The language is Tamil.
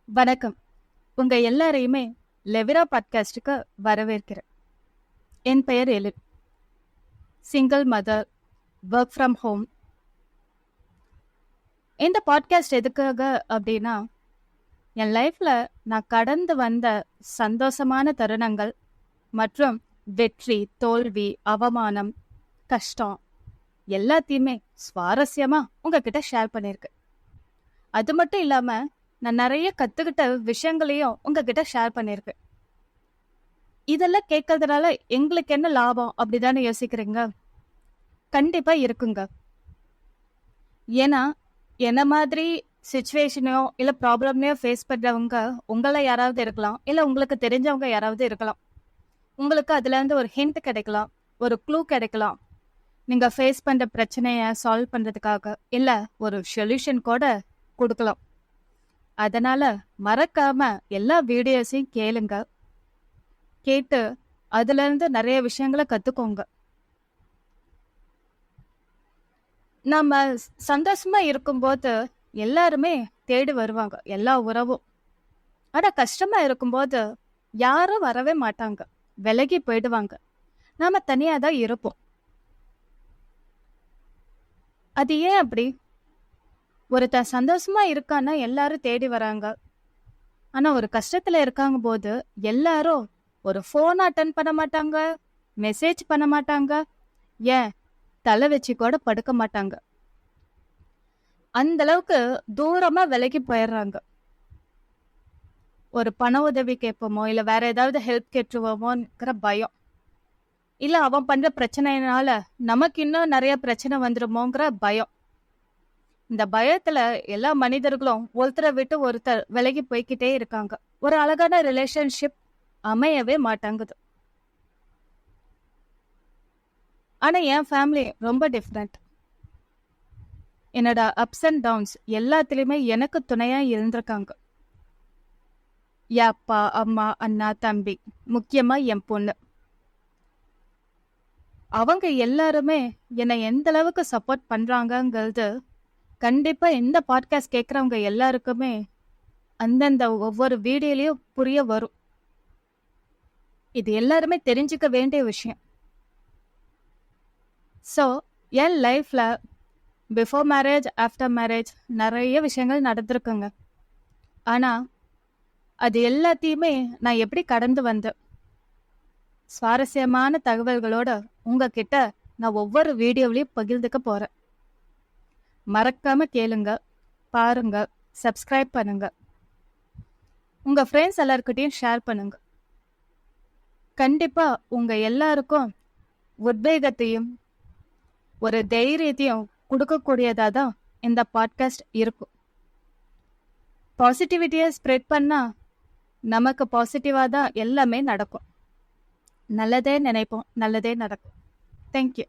வணக்கம். உங்க எல்லாரையுமே லெவிரா பாட்காஸ்டுக்கு வரவேற்கிறேன். என் பெயர் Elin. Single mother, work from home. இந்த பாட்காஸ்ட் எதுக்காக அப்படின்னா, என் லைஃப்ல நான் கடந்து வந்த சந்தோஷமான தருணங்கள் மற்றும் வெற்றி, தோல்வி, அவமானம், கஷ்டம் எல்லாத்தையுமே சுவாரஸ்யமா உங்ககிட்ட ஷேர் பண்ணியிருக்கேன். அது மட்டும் இல்லாம நான் நிறைய கத்துக்கிட்ட விஷயங்களையும் உங்ககிட்ட ஷேர் பண்ணியிருக்கேன். இதெல்லாம் கேட்கறதுனால எங்களுக்கு என்ன லாபம் அப்படிதானே யோசிக்கிறீங்க? கண்டிப்பா இருக்குங்க. ஏன்னா என்ன மாதிரி சுச்சுவேஷனையோ இல்ல ப்ராப்ளமையோ ஃபேஸ் பண்றவங்க உங்களை யாராவது இருக்கலாம், இல்ல உங்களுக்கு தெரிஞ்சவங்க யாராவது இருக்கலாம். உங்களுக்கு அதுல இருந்து ஒரு ஹிண்ட் கிடைக்கலாம், ஒரு க்ளூ கிடைக்கலாம். நீங்க ஃபேஸ் பண்ற பிரச்சனைய சால்வ் பண்றதுக்காக இல்ல ஒரு சொல்யூஷன் கூட கொடுக்கலாம். அதனால மறக்காம எல்லா வீடியோஸையும் கேளுங்க. கேட்டு அதுல இருந்து நிறைய விஷயங்களை கத்துக்கோங்க. நம்ம சந்தோஷமா இருக்கும்போது எல்லாருமே தேடி வருவாங்க, எல்லா உறவும். ஆனா கஷ்டமா இருக்கும்போது யாரும் வரவே மாட்டாங்க, விலகி போயிடுவாங்க. நாம தனியா தான் இருப்போம். அது ஏன் அப்படி? ஒருத்தன் சந்தோஷமா இருக்கான்னா எல்லாரும் தேடி வராங்க. ஆனா ஒரு கஷ்டத்துல இருக்காங்க போது எல்லாரும் ஒரு போன் அட்டன் பண்ண மாட்டாங்க, மெசேஜ் பண்ண மாட்டாங்க, ஏன் தலை வச்சு கூட படுக்க மாட்டாங்க. அந்த அளவுக்கு தூரமா விலகி போயிடுறாங்க. ஒரு பண உதவி கேட்போமோ இல்ல வேற ஏதாவது ஹெல்ப் கேட்டுருவோமோங்கிற பயம், இல்ல அவன் பண்ற பிரச்சனைனால நமக்கு இன்னும் நிறைய பிரச்சனை வந்துருமோங்கிற பயம். இந்த பயத்துல எல்லா மனிதர்களும் ஒருத்தரை விட்டு ஒருத்தர் விலகி போய்கிட்டே இருக்காங்க. ஒரு அழகான ரிலேஷன்ஷிப் அமையவே மாட்டாங்குது. ஆனா என் ஃபேமிலி ரொம்ப டிஃப்ரெண்ட். என்னோட அப்ஸ் அண்ட் டவுன்ஸ் எல்லாத்துலயுமே எனக்கு துணையா இருந்திருக்காங்க. என் அப்பா, அம்மா, அண்ணா, தம்பி, முக்கியமா என் பொண்ணு. அவங்க எல்லாருமே என்னை எந்த அளவுக்கு சப்போர்ட் பண்றாங்கங்கிறது கண்டிப்பா இந்த பாட்காஸ்ட் கேட்கறவங்க எல்லாருக்குமே அந்தந்த ஒவ்வொரு வீடியோலயும் புரிய வரும். இது எல்லாருமே தெரிஞ்சுக்க வேண்டிய விஷயம். ஸோ என் லைஃப்ல பிஃபோர் மேரேஜ், ஆஃப்டர் மேரேஜ் நிறைய விஷயங்கள் நடந்திருக்குங்க. ஆனா அது எல்லாத்தையுமே நான் எப்படி கடந்து வந்தேன், சுவாரஸ்யமான தகவல்களோட உங்ககிட்ட நான் ஒவ்வொரு வீடியோவிலையும் பகிர்ந்துக்க போறேன். மறக்காம கேளுங்க, பாருங்க, சப்ஸ்கிரைப் பண்ணுங்க, உங்க ஃப்ரெண்ட்ஸ் எல்லாருக்கிட்டையும் ஷேர் பண்ணுங்க. கண்டிப்பா உங்க எல்லாருக்கும் உத்வேகத்தையும் ஒரு தைரியத்தையும் கொடுக்கக்கூடியதா தான் இந்த பாட்காஸ்ட் இருக்கும். பாசிட்டிவிட்டியை ஸ்ப்ரெட் பண்ணா நமக்கு பாசிட்டிவா தான் எல்லாமே நடக்கும். நல்லதே நினைப்போம், நல்லதே நடக்கும். தேங்க்யூ.